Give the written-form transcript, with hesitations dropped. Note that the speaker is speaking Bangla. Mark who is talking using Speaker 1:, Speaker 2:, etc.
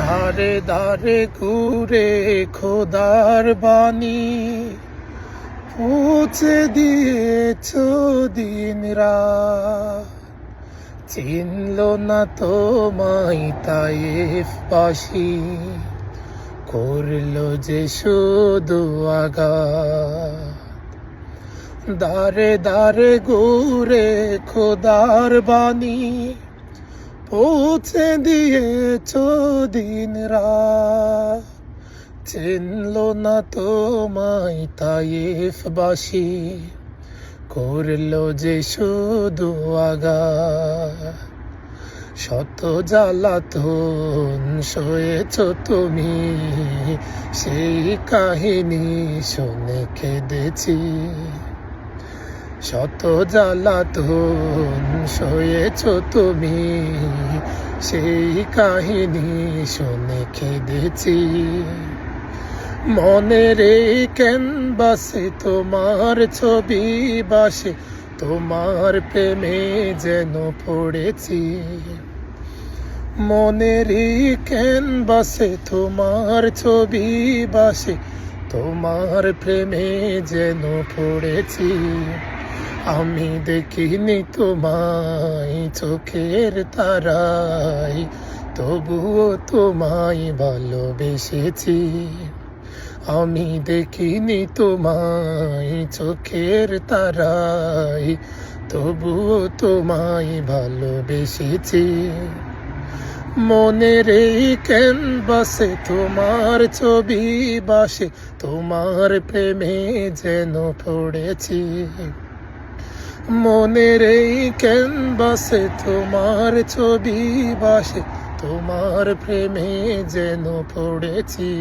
Speaker 1: ধারে ধারে ঘুরে খোদার বাণী পৌঁছে দিয়েছ দিন রাত। চিনল না তোমায় তায়েফবাসী, করলো যে শুধু আঘাত। দারে দারে ঘুরে খোদার বাণী পৌঁছে দিয়েছ দিন রাত। চিনল না তোমায় তায়েফবাসী, করলো যে শুধু আঘাত। শত জ্বালাতন সয়েছ তুমি, সেই কাহিনী শুনে কেঁদেছি। শত জ্বালাতন সয়েছ তুমি, সেই কাহিনী শুনে কেঁদেছি। মনের এই ক্যানভাসে তোমার ছবি বাসে, তোমার প্রেমে যেন পড়েছি। মনের এই ক্যানভাসে তোমার ছবি বাসে, তোমার প্রেমে যেন পড়েছি। আমি দেখিনি তোমায় চোখের তারায়, তবুও তোমায় ভালোবেসেছি। আমি দেখিনি তোমায় চোখের তারায়, তবুও তোমায় ভালোবেসেছি। মনের এই ক্যানভাসে তোমার ছবি বাসে, তোমার প্রেমে যেন পড়েছি। মনের এই ক্যানভাসে তোমার ছবি বাসে, তোমার প্রেমে যেন পড়েছি।